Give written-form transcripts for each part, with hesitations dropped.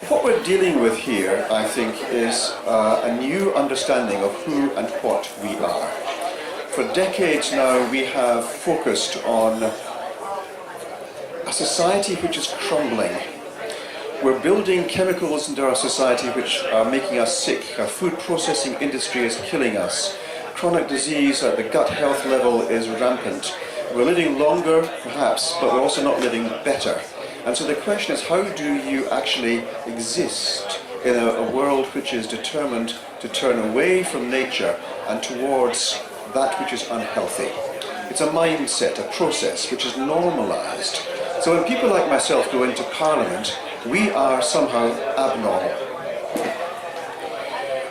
What we're dealing with here, I think, is a new understanding of who and what we are. For decades now, we have focused on a society which is crumbling. We're building chemicals into our society which are making us sick. Our food processing industry is killing us. Chronic disease at the gut health level is rampant. We're living longer, perhaps, but we're also not living better. And so the question is, how do you actually exist in a world which is determined to turn away from nature and towards that which is unhealthy? It's a mindset, a process which is normalized. So when people like myself go into Parliament, we are somehow abnormal.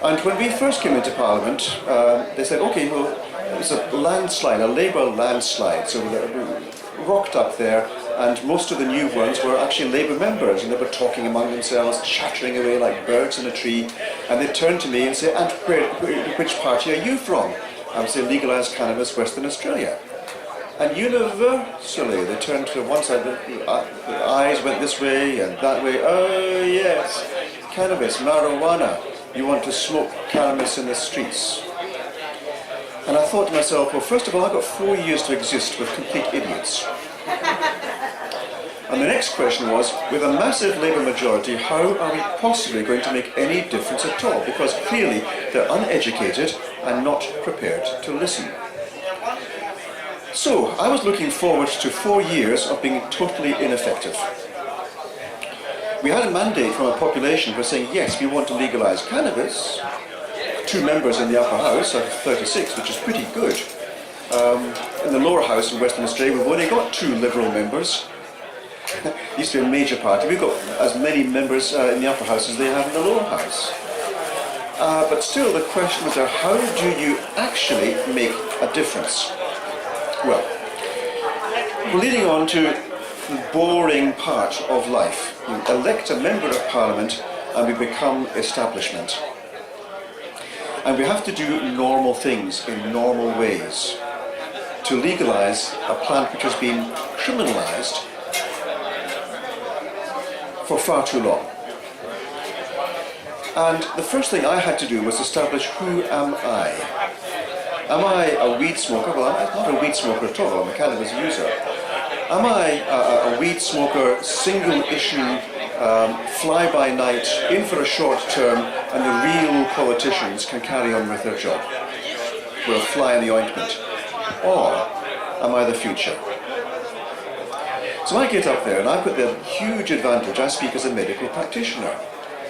And when we first came into Parliament, they said, okay, well, it's a landslide, a Labour landslide. So we rocked up there, and most of the new ones were actually Labour members, and they were talking among themselves, chattering away like birds in a tree. And they'd turn to me and say, and which party are you from? I would say, Legalise Cannabis, Western Australia. And universally, they turned to one side, the eyes went this way and that way. Oh yes, cannabis, marijuana. You want to smoke cannabis in the streets. And I thought to myself, well, first of all, I've got 4 years to exist with complete idiots. And the next question was, with a massive Labour majority, how are we possibly going to make any difference at all? Because clearly they're uneducated and not prepared to listen. So I was looking forward to 4 years of being totally ineffective. We had a mandate from a population who were saying, yes, we want to legalise cannabis. 2 members in the upper house out of 36, which is pretty good. In the lower house in Western Australia, we've only got 2 Liberal members. It used to be a major party. We've got as many members in the upper house as they have in the lower house. But still, the question was, how do you actually make a difference? Well, we're leading on to the boring part of life. You elect a member of Parliament and we become establishment. And we have to do normal things in normal ways to legalise a plant which has been criminalised for far too long. And the first thing I had to do was establish, who am I? Am I a weed smoker? Well, I'm not a weed smoker at all, I'm a cannabis user. Am I a weed smoker, single issue, fly-by-night, in for a short term, and the real politicians can carry on with their job? We're a fly in the ointment. Or am I the future? So I get up there and I've got the huge advantage, I speak as a medical practitioner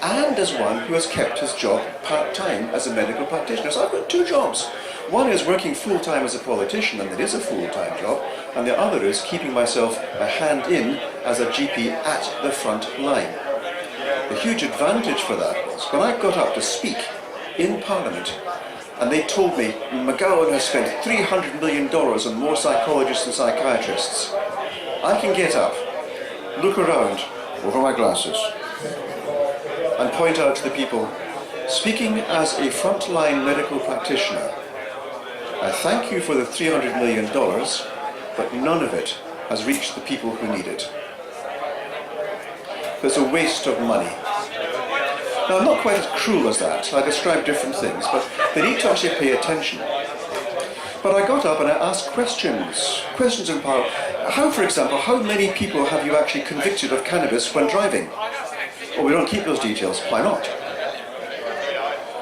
and as one who has kept his job part-time as a medical practitioner. So I've got 2 jobs. One is working full-time as a politician, and it is a full-time job, and the other is keeping myself a hand in as a GP at the front line. The huge advantage for that was when I got up to speak in Parliament, and they told me McGowan has spent $300 million on more psychologists and psychiatrists. I can get up, look around over my glasses, and point out to the people, speaking as a frontline medical practitioner, I thank you for the $300 million, but none of it has reached the people who need it. There's a waste of money. Now, I'm not quite as cruel as that. I describe different things, but they need to actually pay attention. But I got up and I asked questions in Parliament. How, for example, how many people have you actually convicted of cannabis when driving? Well, we don't keep those details. Why not?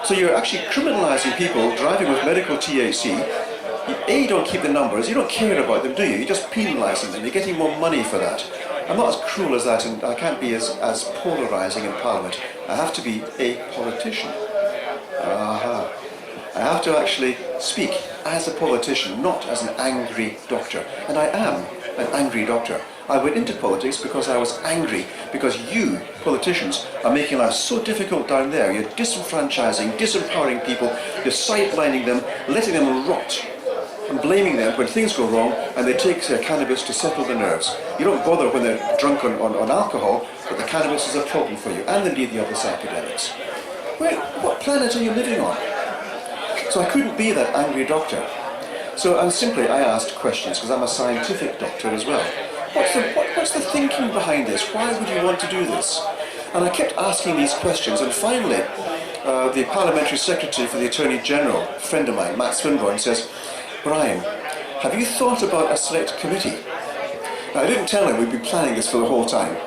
So you're actually criminalising people driving with medical THC. You don't keep the numbers, you don't care about them, do you? You're just penalising them, you're getting more money for that. I'm not as cruel as that, and I can't be as polarising in Parliament. I have to be a politician. I have to actually speak as a politician, not as an angry doctor. And I am an angry doctor. I went into politics because I was angry, because you, politicians, are making life so difficult down there. You're disenfranchising, disempowering people, you're sidelining them, letting them rot, and blaming them when things go wrong and they take cannabis to settle the nerves. You don't bother when they're drunk on alcohol, but the cannabis is a problem for you, and indeed the other psychedelics. Wait, what planet are you living on? So I couldn't be that angry doctor. So I asked questions, because I'm a scientific doctor as well. What's the thinking behind this? Why would you want to do this? And I kept asking these questions, and finally, the Parliamentary Secretary for the Attorney General, a friend of mine, Matt Swinburne, says, "Brian, have you thought about a select committee?" Now, I didn't tell him we'd been planning this for the whole time.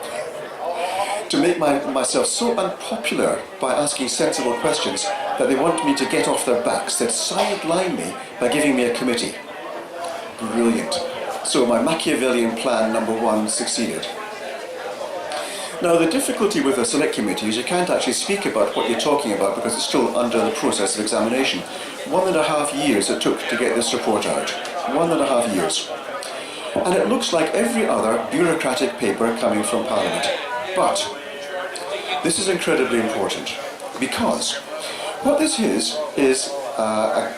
To make myself so unpopular by asking sensible questions that they want me to get off their backs, they'd sideline me by giving me a committee. Brilliant. So my Machiavellian plan number one succeeded. Now, the difficulty with a select committee is you can't actually speak about what you're talking about because it's still under the process of examination. 1.5 years it took to get this report out. 1.5 years. And it looks like every other bureaucratic paper coming from Parliament. But this is incredibly important because what this is a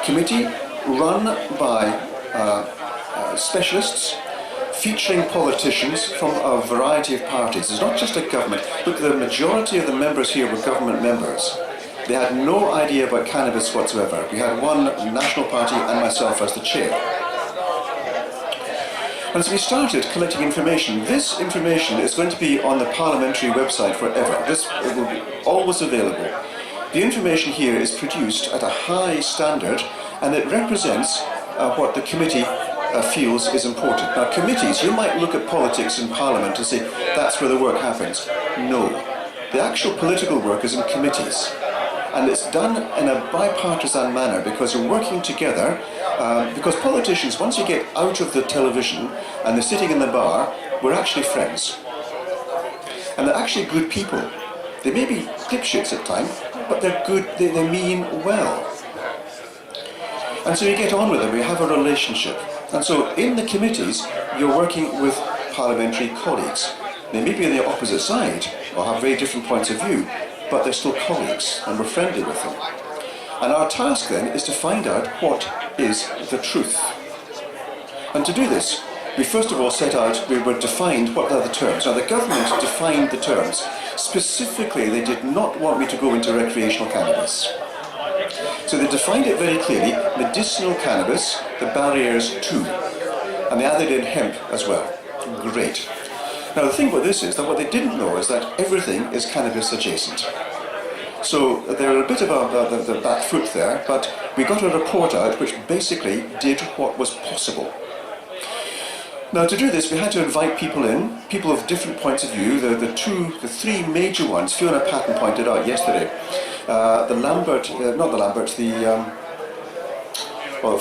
committee run by specialists featuring politicians from a variety of parties. It's not just a government. Look, the majority of the members here were government members. They had no idea about cannabis whatsoever. We had one national party and myself as the chair. And so we started collecting information. This information is going to be on the parliamentary website forever. It will be always available. The information here is produced at a high standard, and it represents what the committee feels is important. Now, committees, you might look at politics in Parliament and say, that's where the work happens. No. The actual political work is in committees. And it's done in a bipartisan manner because you're working together. Because politicians, once you get out of the television and they're sitting in the bar, we're actually friends. And they're actually good people. They may be dipshits at times, but they're good, they mean well. And so you get on with them, you have a relationship. And so in the committees, you're working with parliamentary colleagues. They may be on the opposite side or have very different points of view, but they're still colleagues and we're friendly with them. And our task then is to find out what is the truth. And to do this, we first of all defined what are the terms. Now, the government defined the terms. Specifically, they did not want me to go into recreational cannabis. So they defined it very clearly, medicinal cannabis, the barriers too. And they added in hemp as well. Great. Now, the thing about this is that what they didn't know is that everything is cannabis adjacent. So they're a bit of the back foot there, but we got a report out which basically did what was possible. Now, to do this, we had to invite people in, people of different points of view. The three major ones, Fiona Patton pointed out yesterday. The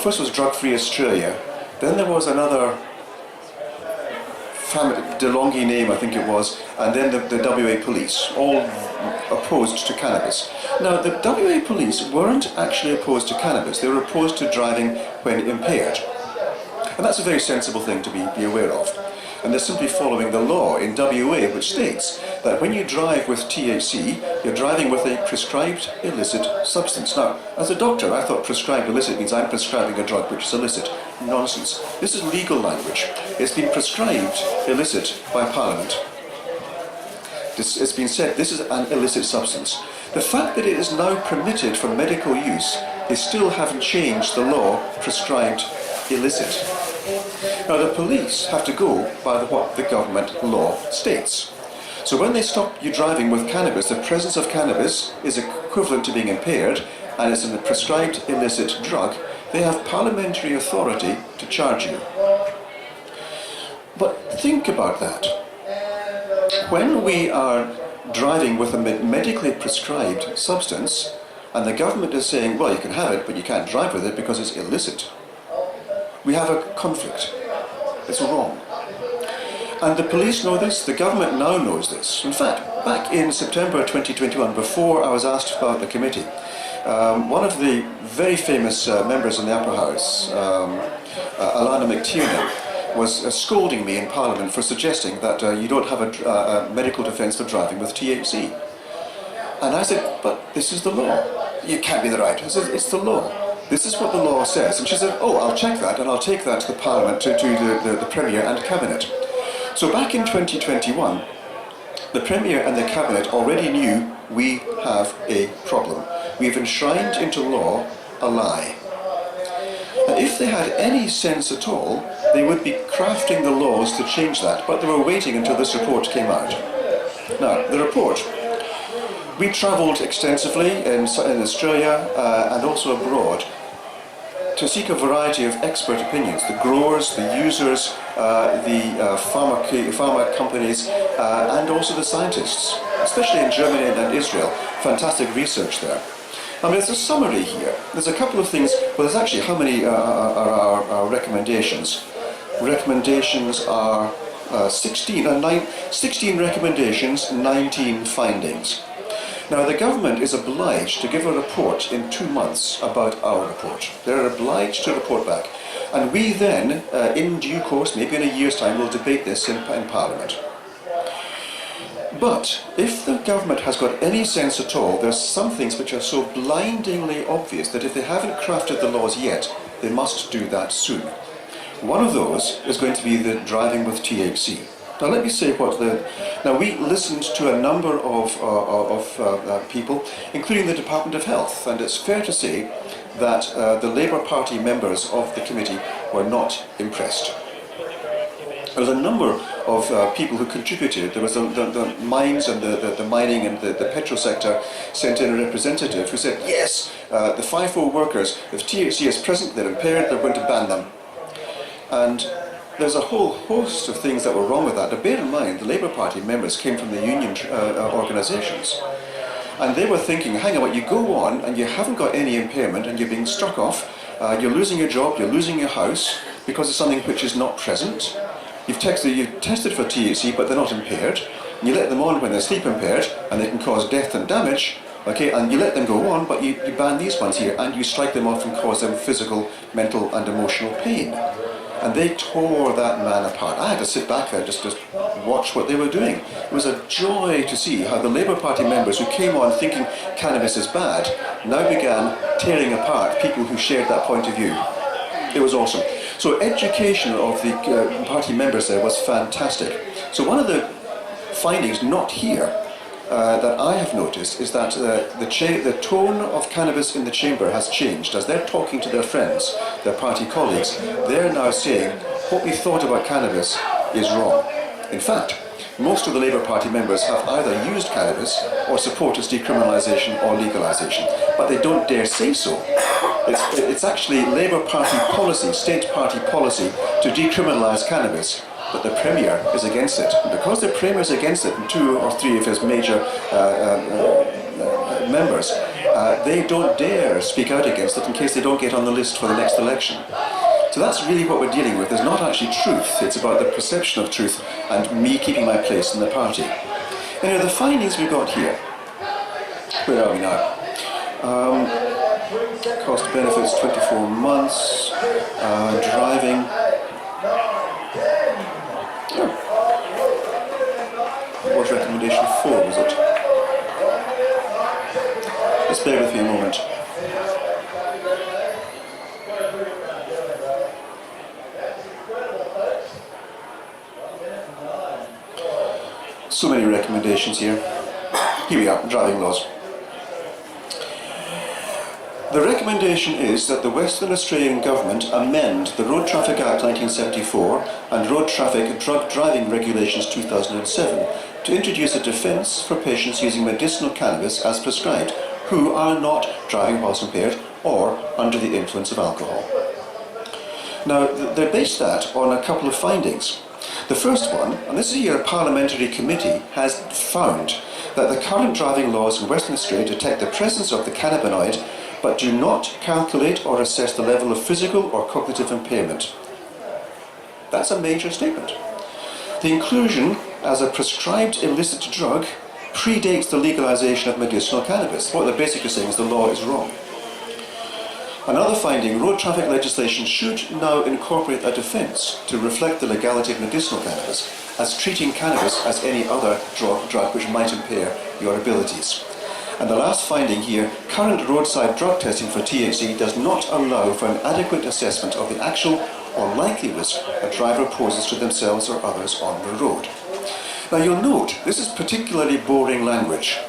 first was Drug Free Australia. Then there was another DeLonghi name, I think it was, and then the WA Police, all opposed to cannabis. Now, the WA Police weren't actually opposed to cannabis, they were opposed to driving when impaired. And that's a very sensible thing to be aware of. And they're simply following the law in WA, which states that when you drive with THC, you're driving with a prescribed illicit substance. Now, as a doctor, I thought prescribed illicit means I'm prescribing a drug which is illicit. Nonsense. This is legal language. It's been prescribed illicit by Parliament. It's been said this is an illicit substance. The fact that it is now permitted for medical use, they still haven't changed the law prescribed illicit. Now, the police have to go by what the government law states. So when they stop you driving with cannabis, the presence of cannabis is equivalent to being impaired, and it's a prescribed illicit drug, they have parliamentary authority to charge you. But think about that. When we are driving with a medically prescribed substance, and the government is saying, well, you can have it, but you can't drive with it because it's illicit, we have a conflict. It's wrong. And the police know this, the government now knows this. In fact, back in September 2021, before I was asked about the committee, one of the very famous members in the Upper House, Alana McTiernan, was scolding me in Parliament for suggesting that you don't have a medical defence for driving with THC. And I said, but this is the law. You can't be right. I said, it's the law. This is what the law says. And she said, oh, I'll check that and I'll take that to the Parliament, to the Premier and Cabinet. So back in 2021, the Premier and the Cabinet already knew we have a problem. We've enshrined into law a lie. And if they had any sense at all, they would be crafting the laws to change that, but they were waiting until this report came out. Now, the report. We travelled extensively in Australia and also abroad to seek a variety of expert opinions, the growers, the users, the pharma companies, and also the scientists, especially in Germany and Israel. Fantastic research there. I mean, there's a summary here. There's a couple of things. Well, there's actually, how many are our recommendations? Recommendations are 16 recommendations, 19 findings. Now, the government is obliged to give a report in 2 months about our report. They're obliged to report back. And we then, in due course, maybe in a year's time, will debate this in Parliament. But if the government has got any sense at all, there's some things which are so blindingly obvious that if they haven't crafted the laws yet, they must do that soon. One of those is going to be the driving with THC. Now let me say Now we listened to a number of people, including the Department of Health, and it's fair to say that the Labour Party members of the committee were not impressed. There was a number of people who contributed. There was the mines and the mining and the petrol sector sent in a representative who said, yes, the FIFO workers, if THC is present, they're impaired, they're going to ban them. And there's a whole host of things that were wrong with that. Now, bear in mind, the Labour Party members came from the union organisations. And they were thinking, hang on, you go on and you haven't got any impairment and you're being struck off, you're losing your job, you're losing your house because of something which is not present. You've tested for THC, but they're not impaired. And you let them on when they're sleep impaired and they can cause death and damage. Okay, and you let them go on, but you ban these ones here and you strike them off and cause them physical, mental and emotional pain. And they tore that man apart. I had to sit back there just watch what they were doing. It was a joy to see how the Labour Party members who came on thinking cannabis is bad now began tearing apart people who shared that point of view. It was awesome. So education of the party members there was fantastic. So one of the findings not here that I have noticed is that the tone of cannabis in the chamber has changed. As they're talking to their friends, their party colleagues, they're now saying what we thought about cannabis is wrong. In fact, most of the Labour Party members have either used cannabis or support its decriminalisation or legalisation, but they don't dare say so. It's actually Labour Party policy, state party policy, to decriminalise cannabis. But the Premier is against it. And because the Premier is against it, and 2 or 3 of his major members, they don't dare speak out against it in case they don't get on the list for the next election. So that's really what we're dealing with. There's not actually truth. It's about the perception of truth and me keeping my place in the party. Anyway, the findings we've got here. Where are we now? Cost benefits 24 months. Driving. What was recommendation 4, was it? Just bear with me a moment. So many recommendations here. Here we are, driving laws. The recommendation is that the Western Australian Government amend the Road Traffic Act 1974 and Road Traffic Drug Driving Regulations 2007 to introduce a defence for patients using medicinal cannabis as prescribed who are not driving whilst impaired or under the influence of alcohol. Now, they based that on a couple of findings. The first one, and this is here a parliamentary committee, has found that the current driving laws in Western Australia detect the presence of the cannabinoid but do not calculate or assess the level of physical or cognitive impairment. That's a major statement. The inclusion as a prescribed illicit drug predates the legalisation of medicinal cannabis. What they're basically saying is the law is wrong. Another finding, road traffic legislation should now incorporate a defence to reflect the legality of medicinal cannabis as treating cannabis as any other drug which might impair your abilities. And the last finding here, current roadside drug testing for THC does not allow for an adequate assessment of the actual or likely risk a driver poses to themselves or others on the road. Now you'll note, this is particularly boring language.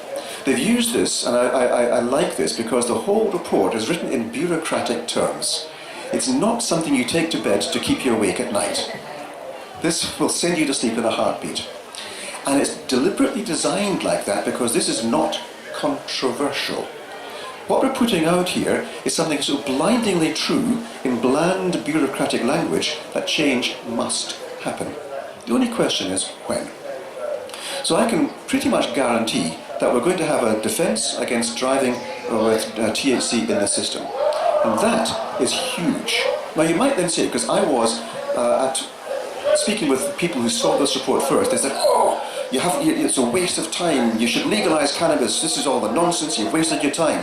They've used this, and I like this because the whole report is written in bureaucratic terms. It's not something you take to bed to keep you awake at night. This will send you to sleep in a heartbeat. And it's deliberately designed like that because this is not controversial. What we're putting out here is something so blindingly true in bland bureaucratic language that change must happen. The only question is when. So I can pretty much guarantee that we're going to have a defence against driving with THC in the system. And that is huge. Now you might then say, because I was speaking with people who saw this report first, they said, oh, it's a waste of time, you should legalise cannabis, this is all the nonsense, you've wasted your time.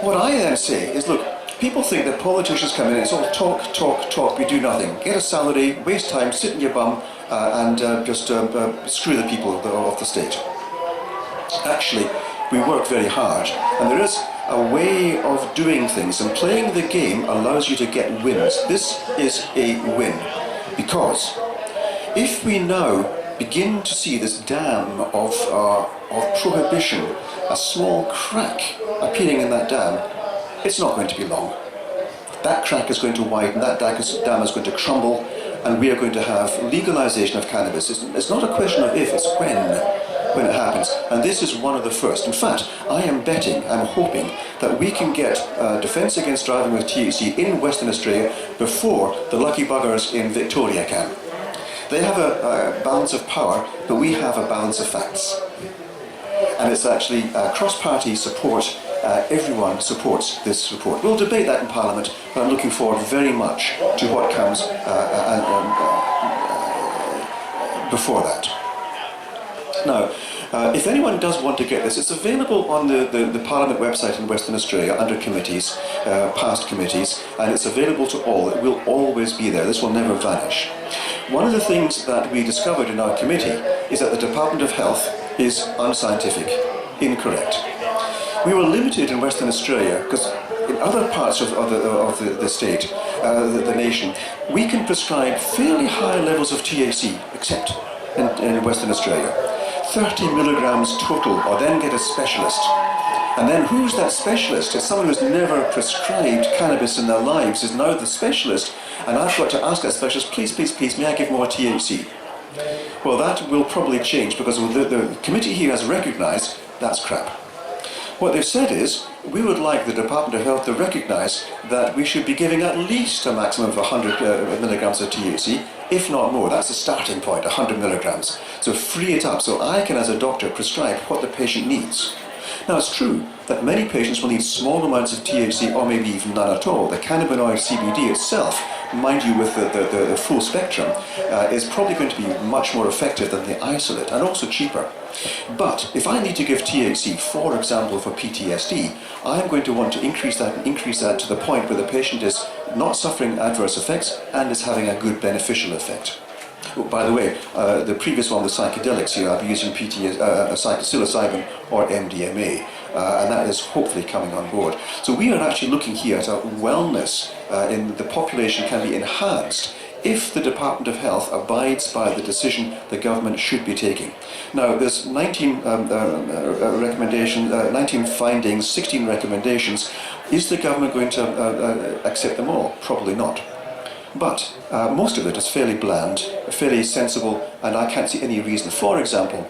What I then say is, look, people think that politicians come in and it's all talk, talk, talk, we do nothing. Get a salary, waste time, sit in your bum, and just screw the people of the state. Actually, we work very hard, and there is a way of doing things, and playing the game allows you to get wins. This is a win, because if we now begin to see this dam of prohibition, a small crack appearing in that dam, it's not going to be long. That crack is going to widen, that dam is going to crumble, and we are going to have legalisation of cannabis. It's not a question of if, it's when it happens. And this is one of the first. In fact, I am betting, I'm hoping, that we can get defence against driving with THC in Western Australia before the lucky buggers in Victoria can. They have a balance of power, but we have a balance of facts. And it's actually cross-party support. Everyone supports this report. We'll debate that in Parliament, but I'm looking forward very much to what comes before that. Now, if anyone does want to get this, it's available on the Parliament website in Western Australia under committees, past committees, and it's available to all. It will always be there. This will never vanish. One of the things that we discovered in our committee is that the Department of Health is unscientific, incorrect. We were limited in Western Australia because in other parts of the state, the nation, we can prescribe fairly high levels of THC, except in Western Australia. 30 milligrams total, or then get a specialist. And then who's that specialist? It's someone who's never prescribed cannabis in their lives is now the specialist, and I've got to ask that specialist, please, please, please, may I give more THC? Well, that will probably change because the committee here has recognised that's crap. What they've said is, we would like the Department of Health to recognise that we should be giving at least a maximum of 100 milligrams of THC, if not more. That's the starting point, 100 milligrams. So free it up so I can, as a doctor, prescribe what the patient needs. Now, it's true that many patients will need small amounts of THC or maybe even none at all. The cannabinoid CBD itself, mind you, with the full spectrum, is probably going to be much more effective than the isolate and also cheaper. But if I need to give THC, for example, for PTSD, I'm going to want to increase that to the point where the patient is not suffering adverse effects and is having a good beneficial effect. Oh, by the way, the previous one, the psychedelics here, I'll be using psilocybin or MDMA, and that is hopefully coming on board. So we are actually looking here at a wellness in the population can be enhanced if the Department of Health abides by the decision the government should be taking. Now, there's 19 recommendations, 19 findings, 16 recommendations. Is the government going to accept them all? Probably not. But most of it is fairly bland, fairly sensible, and I can't see any reason. For example,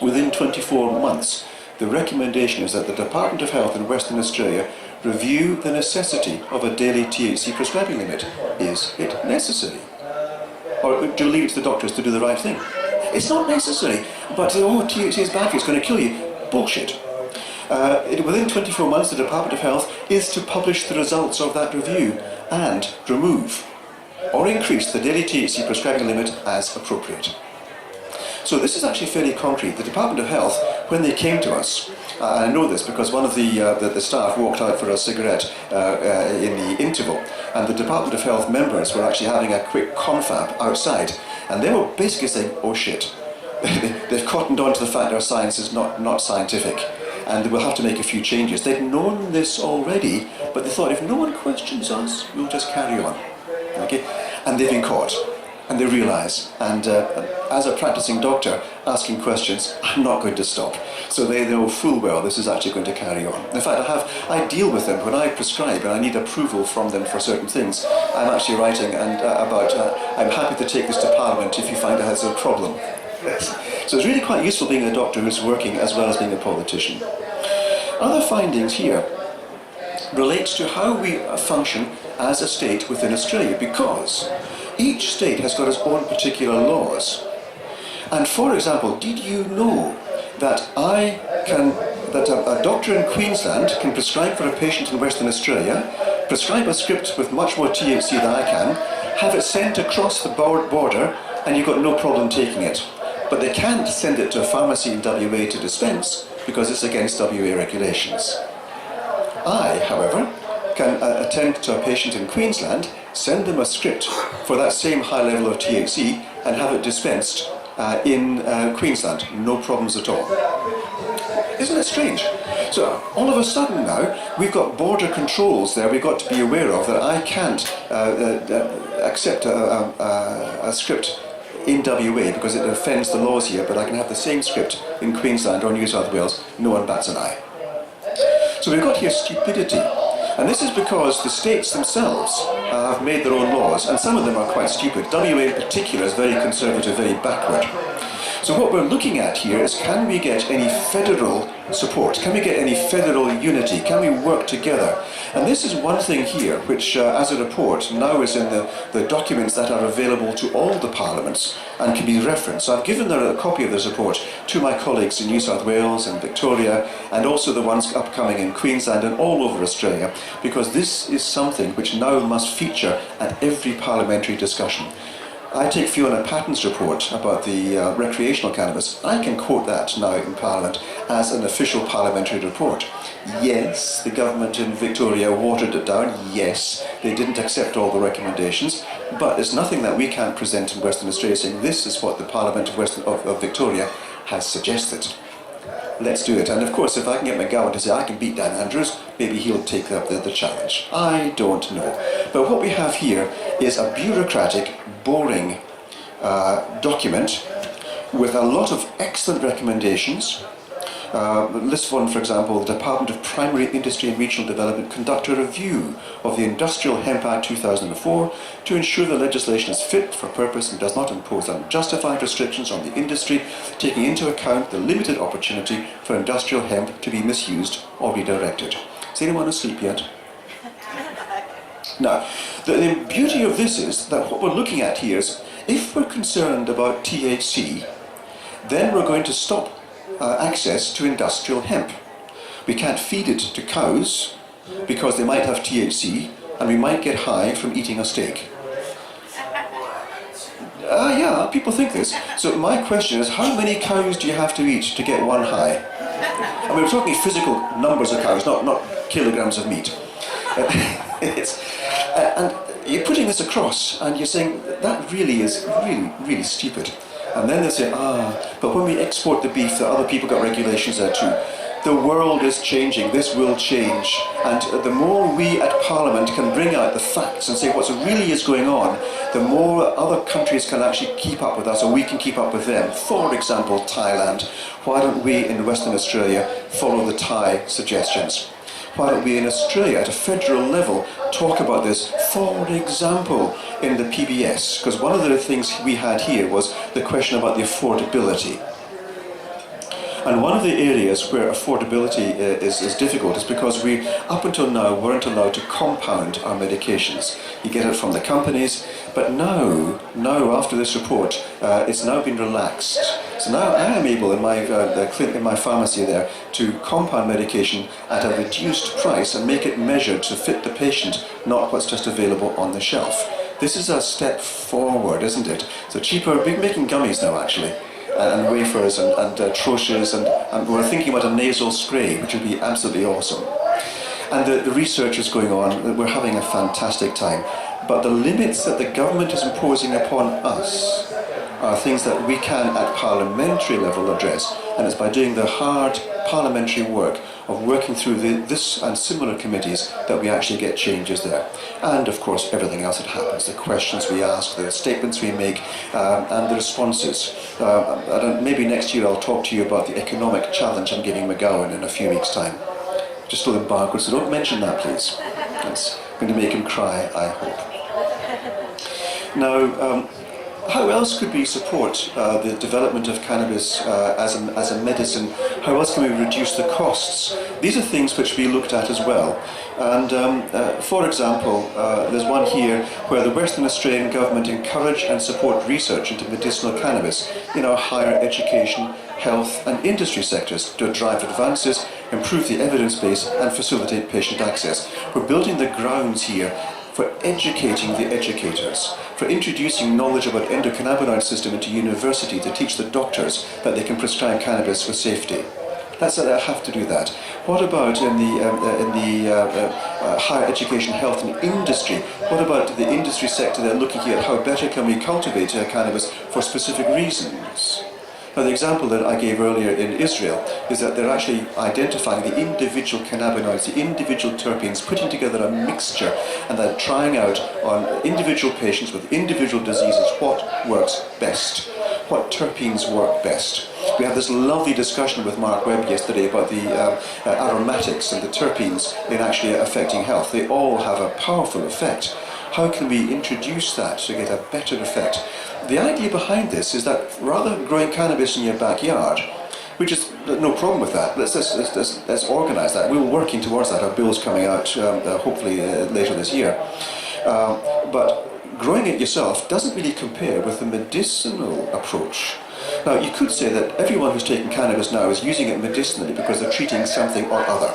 within 24 months, the recommendation is that the Department of Health in Western Australia review the necessity of a daily THC prescribing limit. Is it necessary? Or do we leave it to the doctors to do the right thing? It's not necessary, but THC is bad for you, it's going to kill you. Bullshit. Within 24 months, the Department of Health is to publish the results of that review and remove or increase the daily THC prescribing limit as appropriate. So this is actually fairly concrete. The Department of Health, when they came to us, and I know this because one of the staff walked out for a cigarette in the interval, and the Department of Health members were actually having a quick confab outside, and they were basically saying, oh shit, they've cottoned on to the fact our science is not scientific, and we'll have to make a few changes. They'd known this already, but they thought if no one questions us, we'll just carry on. Okay? And they've been caught. And they realise, and as a practicing doctor, asking questions, I'm not going to stop. So they know full well this is actually going to carry on. In fact, I deal with them when I prescribe and I need approval from them for certain things. I'm actually writing about, I'm happy to take this to Parliament if you find it has a problem. So it's really quite useful being a doctor who's working as well as being a politician. Other findings here relates to how we function as a state within Australia, because each state has got its own particular laws. And for example, did you know that a doctor in Queensland can prescribe for a patient in Western Australia, prescribe a script with much more THC than I can, have it sent across the border, and you've got no problem taking it. But they can't send it to a pharmacy in WA to dispense because it's against WA regulations. I, however, can attend to a patient in Queensland, send them a script for that same high level of THC and have it dispensed in Queensland. No problems at all. Isn't it strange? So all of a sudden now, we've got border controls there we've got to be aware of, that I can't accept a script in WA because it offends the laws here, but I can have the same script in Queensland or New South Wales. No one bats an eye. So we've got here stupidity. And this is because the states themselves have made their own laws, and some of them are quite stupid. WA in particular is very conservative, very backward. So what we're looking at here is, can we get any federal support? Can we get any federal unity? Can we work together? And this is one thing here which, as a report, now is in the documents that are available to all the parliaments and can be referenced. So I've given a copy of this report to my colleagues in New South Wales and Victoria, and also the ones upcoming in Queensland and all over Australia, because this is something which now must feature at every parliamentary discussion. I take Fiona Patton's report about the recreational cannabis. I can quote that now in Parliament as an official parliamentary report. Yes, the government in Victoria watered it down. Yes, they didn't accept all the recommendations, but there's nothing that we can't present in Western Australia saying this is what the Parliament of Victoria has suggested. Let's do it. And of course, if I can get McGowan to say I can beat Dan Andrews, maybe he'll take up the challenge. I don't know. But what we have here is a bureaucratic, boring document with a lot of excellent recommendations. List one, for example: the Department of Primary Industry and Regional Development conduct a review of the Industrial Hemp Act 2004 to ensure the legislation is fit for purpose and does not impose unjustified restrictions on the industry, taking into account the limited opportunity for industrial hemp to be misused or redirected. Is anyone asleep yet? Now, the beauty of this is that what we're looking at here is, if we're concerned about THC, then we're going to stop access to industrial hemp. We can't feed it to cows because they might have THC and we might get high from eating a steak. Yeah, people think this. So my question is, how many cows do you have to eat to get one high? I mean, we're talking physical numbers of cows, not kilograms of meat. And you're putting this across and you're saying that really is really stupid. And then they say, but when we export the beef, the other people got regulations there too. The world is changing, this will change. And the more we at Parliament can bring out the facts and say what really is going on, the more other countries can actually keep up with us, or we can keep up with them. For example, Thailand. Why don't we in Western Australia follow the Thai suggestions? Why don't we in Australia at a federal level talk about this, for example, in the PBS? Because one of the things we had here was the question about the affordability. And one of the areas where affordability is difficult is because we, up until now, weren't allowed to compound our medications. You get it from the companies, but now after this report, it's now been relaxed. So now I am able in my pharmacy there to compound medication at a reduced price and make it measured to fit the patient, not what's just available on the shelf. This is a step forward, isn't it? So cheaper, we're making gummies now actually, and wafers and troches, and we're thinking about a nasal spray, which would be absolutely awesome. And the research is going on, we're having a fantastic time. But the limits that the government is imposing upon us are things that we can at parliamentary level address, and it's by doing the hard parliamentary work of working through this and similar committees that we actually get changes there. And of course everything else that happens, the questions we ask, the statements we make, and the responses. Maybe next year I'll talk to you about the economic challenge I'm giving McGowan in a few weeks' time. Just still in Barcode, so don't mention that please. It's going to make him cry, I hope. Now, how else could we support the development of cannabis as a medicine? How else can we reduce the costs? These are things which we looked at as well. And for example, there's one here where the Western Australian government encourage and support research into medicinal cannabis in our higher education, health and industry sectors to drive advances, improve the evidence base and facilitate patient access. We're building the grounds here for educating the educators, for introducing knowledge about endocannabinoid system into university to teach the doctors that they can prescribe cannabis with safety. They have to do that. What about in the higher education, health and industry? What about the industry sector? They're looking at how better can we cultivate cannabis for specific reasons. Now, the example that I gave earlier in Israel is that they're actually identifying the individual cannabinoids, the individual terpenes, putting together a mixture, and they're trying out on individual patients with individual diseases what works best, what terpenes work best. We had this lovely discussion with Mark Webb yesterday about the aromatics and the terpenes in actually affecting health. They all have a powerful effect. How can we introduce that to get a better effect? The idea behind this is that rather than growing cannabis in your backyard, which is no problem with that, let's organise that. We're working towards that. Our bill's coming out hopefully later this year. But growing it yourself doesn't really compare with the medicinal approach. Now, you could say that everyone who's taking cannabis now is using it medicinally because they're treating something or other.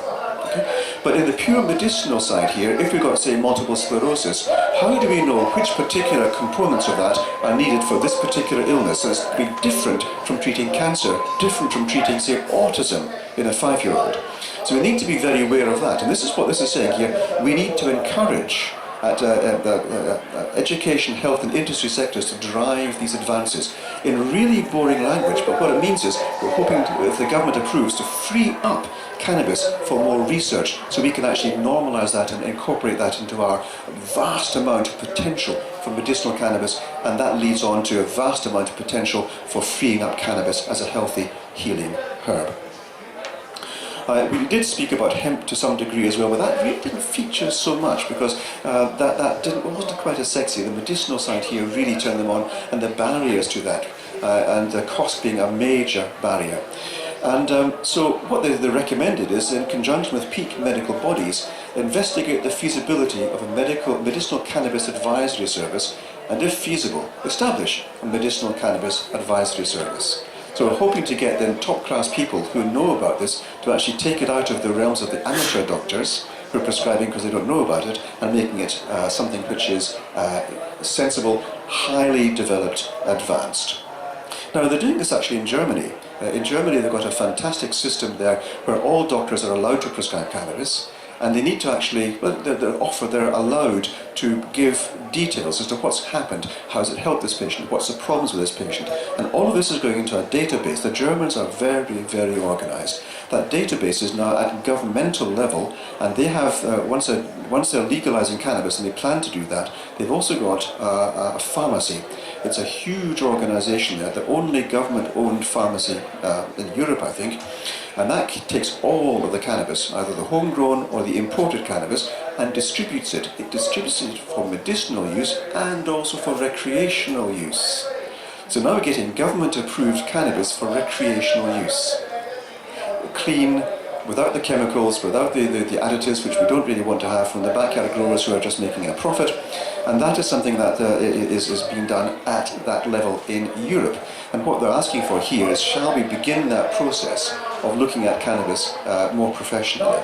Okay? But in the pure medicinal side here, if we've got, say, multiple sclerosis, how do we know which particular components of that are needed for this particular illness? So it's to be different from treating cancer, different from treating, say, autism in a 5-year-old. So we need to be very aware of that. And this is what this is saying here. We need to encourage education, health and industry sectors to drive these advances in really boring language, but what it means is we're hoping to, if the government approves, to free up cannabis for more research so we can actually normalise that and incorporate that into our vast amount of potential for medicinal cannabis, and that leads on to a vast amount of potential for freeing up cannabis as a healthy, healing herb. We did speak about hemp to some degree as well, but that really didn't feature so much because that wasn't quite as sexy. The medicinal side here really turned them on, and the barriers to that, and the cost being a major barrier. And so what they recommended is, in conjunction with peak medical bodies, investigate the feasibility of a medicinal cannabis advisory service, and if feasible, establish a medicinal cannabis advisory service. So we're hoping to get then top-class people who know about this to actually take it out of the realms of the amateur doctors who are prescribing because they don't know about it, and making it something which is sensible, highly developed, advanced. Now, they're doing this actually in Germany. In Germany, they've got a fantastic system there where all doctors are allowed to prescribe cannabis, and they need to actually, well, they're allowed to give details as to what's happened, how has it helped this patient, what's the problems with this patient, and all of this is going into a database. The Germans are very, very organised. That database is now at governmental level, and they have, once they're legalising cannabis, and they plan to do that, they've also got a pharmacy. It's a huge organisation there, the only government-owned pharmacy in Europe, I think, and that takes all of the cannabis, either the homegrown or the imported cannabis, and distributes it. It distributes it for medicinal use and also for recreational use. So now we're getting government-approved cannabis for recreational use. Clean, without the chemicals, without the additives which we don't really want to have from the backyard growers who are just making a profit. And that is something that is being done at that level in Europe. And what they're asking for here is, shall we begin that process of looking at cannabis more professionally?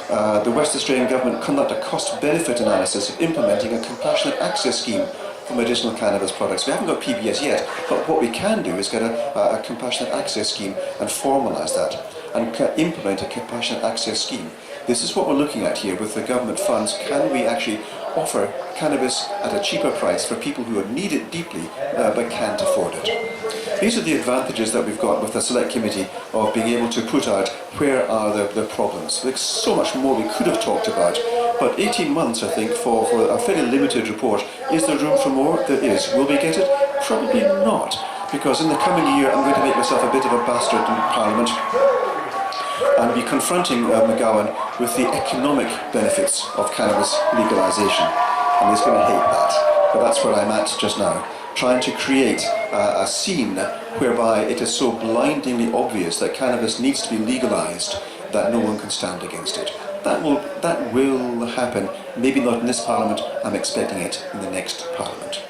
The West Australian government conduct a cost-benefit analysis of implementing a compassionate access scheme for medicinal cannabis products. We haven't got PBS yet, but what we can do is get a compassionate access scheme and formalise that, and implement a compassionate access scheme. This is what we're looking at here with the government funds. Can we actually offer cannabis at a cheaper price for people who need it deeply but can't afford it? These are the advantages that we've got with the select committee of being able to put out where are the problems. There's so much more we could have talked about, but 18 months, I think, for a fairly limited report. Is there room for more? There is. Will we get it? Probably not, because in the coming year I'm going to make myself a bit of a bastard in Parliament and be confronting McGowan with the economic benefits of cannabis legalisation, and he's going to hate that. But that's where I'm at just now. trying to create a scene whereby it is so blindingly obvious that cannabis needs to be legalised that no one can stand against it. That will happen, maybe not in this Parliament. I'm expecting it in the next Parliament.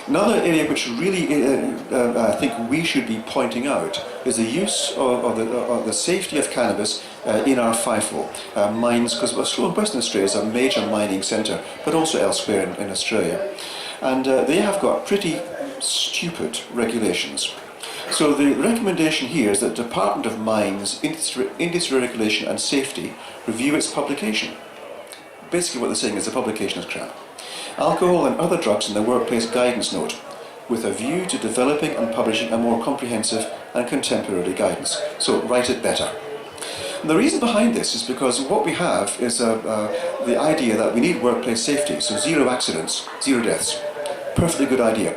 Another area which really I think we should be pointing out is the use of the safety of cannabis in our FIFO mines, because Western Australia is a major mining centre, but also elsewhere in Australia. And they have got pretty stupid regulations. So the recommendation here is that the Department of Mines, Industry Regulation and Safety review its publication. Basically what they're saying is the publication is crap. Alcohol and other drugs in the workplace guidance note, with a view to developing and publishing a more comprehensive and contemporary guidance. So write it better. And the reason behind this is because what we have is the idea that we need workplace safety, so 0 accidents, 0 deaths. Perfectly good idea.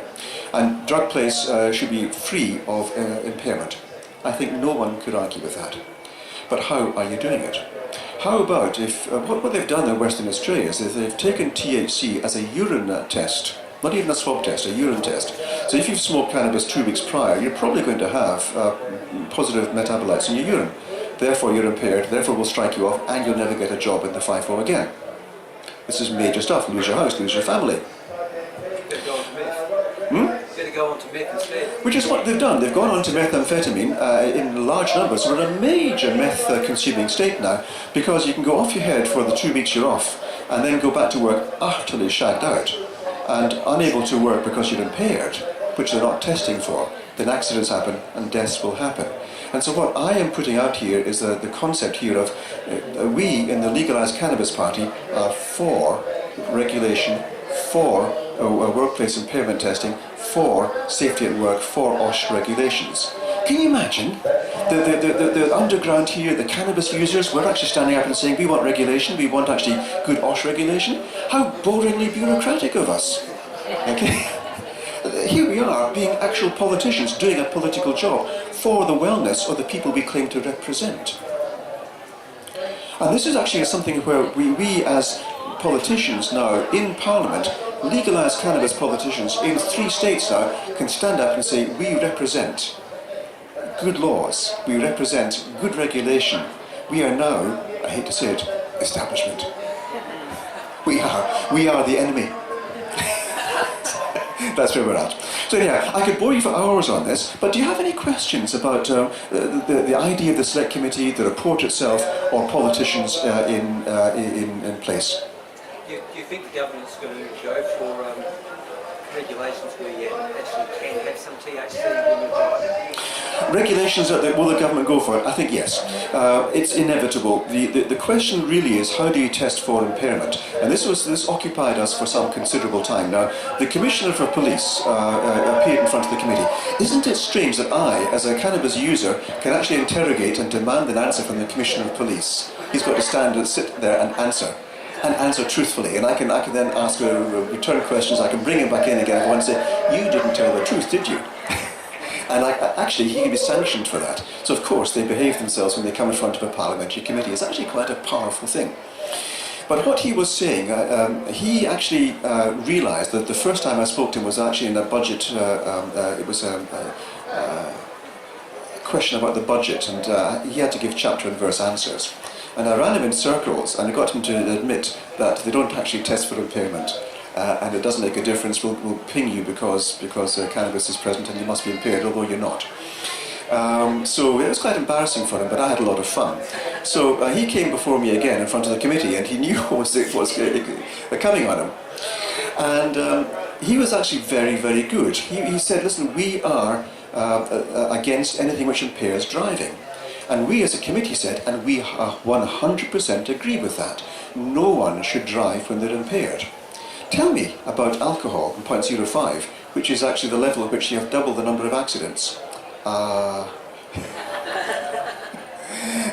And drug place should be free of impairment. I think no one could argue with that. But how are you doing it? How about if, what they've done in Western Australia is that they've taken THC as a urine test, not even a swab test, a urine test. So if you've smoked cannabis 2 weeks prior, you're probably going to have positive metabolites in your urine. Therefore you're impaired, therefore we'll strike you off, and you'll never get a job in the FIFO again. This is major stuff. Lose your house, lose your family. Go on to meth instead. Which is what they've done. They've gone on to methamphetamine in large numbers. We're in a major meth consuming state now, because you can go off your head for the 2 weeks you're off and then go back to work utterly shagged out and unable to work because you're impaired, which they're not testing for. Then accidents happen and deaths will happen. And so what I am putting out here is the concept here of we in the Legalise Cannabis Party are for regulation, for workplace impairment testing, for safety at work, for OSH regulations. Can you imagine the underground here, the cannabis users, we're actually standing up and saying we want regulation, we want actually good OSH regulation? How boringly bureaucratic of us. Okay? Here we are being actual politicians doing a political job for the wellness of the people we claim to represent. And this is actually something where we as politicians now in Parliament, legalised cannabis politicians in 3 states now can stand up and say we represent good laws, we represent good regulation. We are now, I hate to say it, establishment. We are the enemy. That's where we're at. So yeah, I could bore you for hours on this, but do you have any questions about the idea of the Select Committee, the report itself, or politicians in place? Do you think the government's going to go for regulations where you actually can have some THC when you buy it? Regulations, will the government go for it? I think yes. It's inevitable. The question really is, how do you test for impairment? And this occupied us for some considerable time. Now, the Commissioner for Police appeared in front of the committee. Isn't it strange that I, as a cannabis user, can actually interrogate and demand an answer from the Commissioner of Police? He's got to stand and sit there and answer truthfully, and I can then ask return questions. I can bring him back in again if I want to say, you didn't tell the truth, did you? And actually he can be sanctioned for that. So of course they behave themselves when they come in front of a parliamentary committee. It's actually quite a powerful thing. But what he was saying, he actually realised that the first time I spoke to him was actually in a budget, it was a question about the budget, and he had to give chapter and verse answers. And I ran him in circles, and I got him to admit that they don't actually test for impairment, and it doesn't make a difference. We'll ping you because cannabis is present and you must be impaired, although you're not. So it was quite embarrassing for him, but I had a lot of fun. So he came before me again in front of the committee, and he knew what was coming on him. And he was actually very, very good. He said, listen, we are against anything which impairs driving. And we as a committee said, and we 100% agree with that, no one should drive when they're impaired. Tell me about alcohol in 0.05, which is actually the level at which you have double the number of accidents.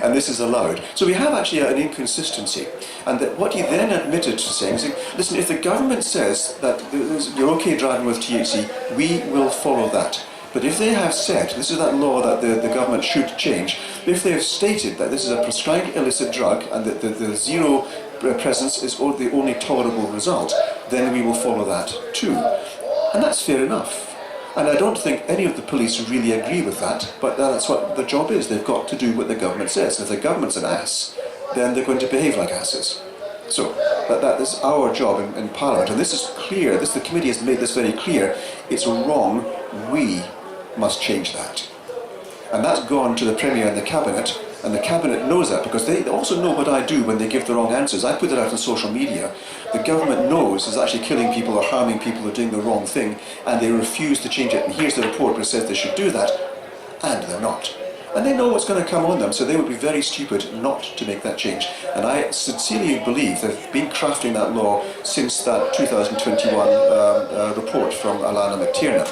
And this is allowed. So we have actually an inconsistency. And that what he then admitted to saying is, listen, if the government says that you're okay driving with THC, we will follow that. But if they have said, this is that law that the government should change, if they have stated that this is a prescribed illicit drug and that the zero presence is the only tolerable result, then we will follow that too. And that's fair enough. And I don't think any of the police really agree with that, but that's what the job is. They've got to do what the government says. And if the government's an ass, then they're going to behave like asses. So that is our job in Parliament. And this is clear. The committee has made this very clear. It's wrong. We must change that. And that's gone to the Premier and the Cabinet. And the Cabinet knows that because they also know what I do when they give the wrong answers. I put it out on social media. The government knows it's actually killing people or harming people or doing the wrong thing, and they refuse to change it. And here's the report which says they should do that, and they're not. And they know what's going to come on them, so they would be very stupid not to make that change. And I sincerely believe they've been crafting that law since that 2021 report from Alana McTiernan.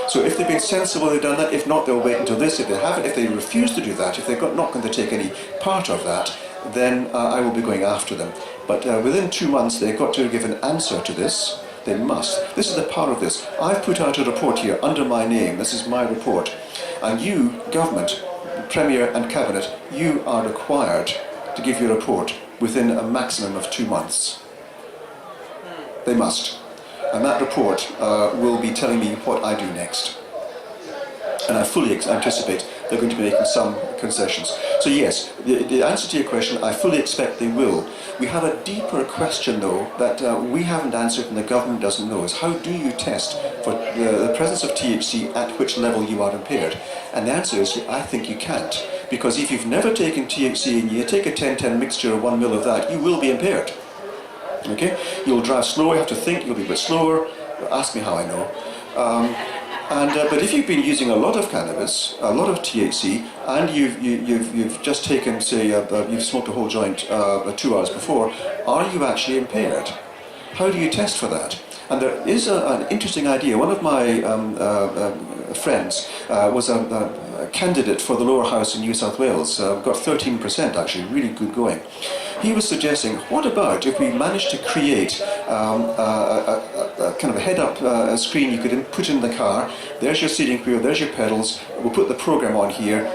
So if they've been sensible, they've done that. If not, they'll wait until this. If they haven't, if they refuse to do that, if they're not going to take any part of that, then I will be going after them. But within 2 months, they've got to give an answer to this. They must. This is the power of this. I've put out a report here under my name. This is my report. And you, government, Premier and Cabinet, you are required to give your report within a maximum of 2 months. They must. And that report will be telling me what I do next. And I fully anticipate they're going to be making some concessions. So yes, the answer to your question, I fully expect they will. We have a deeper question though that we haven't answered and the government doesn't know, is how do you test for the presence of THC at which level you are impaired? And the answer is, I think you can't. Because if you've never taken THC and you take a 10-10 mixture of 1 ml of that, you will be impaired. Okay? You'll drive slower, you have to think, you'll be a bit slower. Ask me how I know. But if you've been using a lot of cannabis, a lot of THC, and you've just taken, say, you've smoked a whole joint 2 hours before, are you actually impaired? How do you test for that? And there is an interesting idea. One of my friends was a candidate for the lower house in New South Wales, got 13% actually, really good going. He was suggesting, what about if we managed to create a kind of a head-up screen you could put in the car, there's your steering wheel, there's your pedals, we'll put the program on here,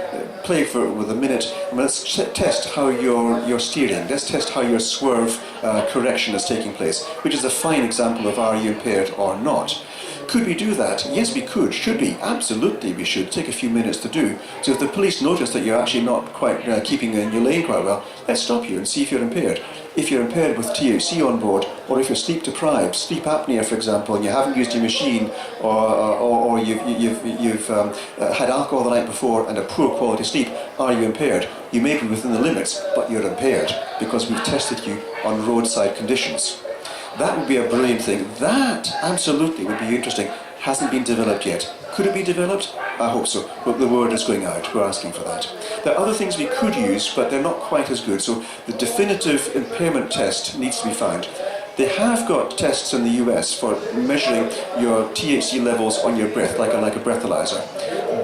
play for with a minute, and let's test how you're steering, let's test how your swerve correction is taking place, which is a fine example of are you impaired or not. Could we do that? Yes, we could. Should we? Absolutely we should. Take a few minutes to do. So if the police notice that you're actually not quite keeping in your lane quite well, let's stop you and see if you're impaired. If you're impaired with THC on board, or if you're sleep deprived, sleep apnea for example, and you haven't used your machine, or you've had alcohol the night before and a poor quality sleep, are you impaired? You may be within the limits, but you're impaired because we've tested you on roadside conditions. That would be a brilliant thing. That absolutely would be interesting. Hasn't been developed yet. Could it be developed? I hope so. But the word is going out. We're asking for that. There are other things we could use, but they're not quite as good. So the definitive impairment test needs to be found. They have got tests in the US for measuring your THC levels on your breath, like a breathalyzer.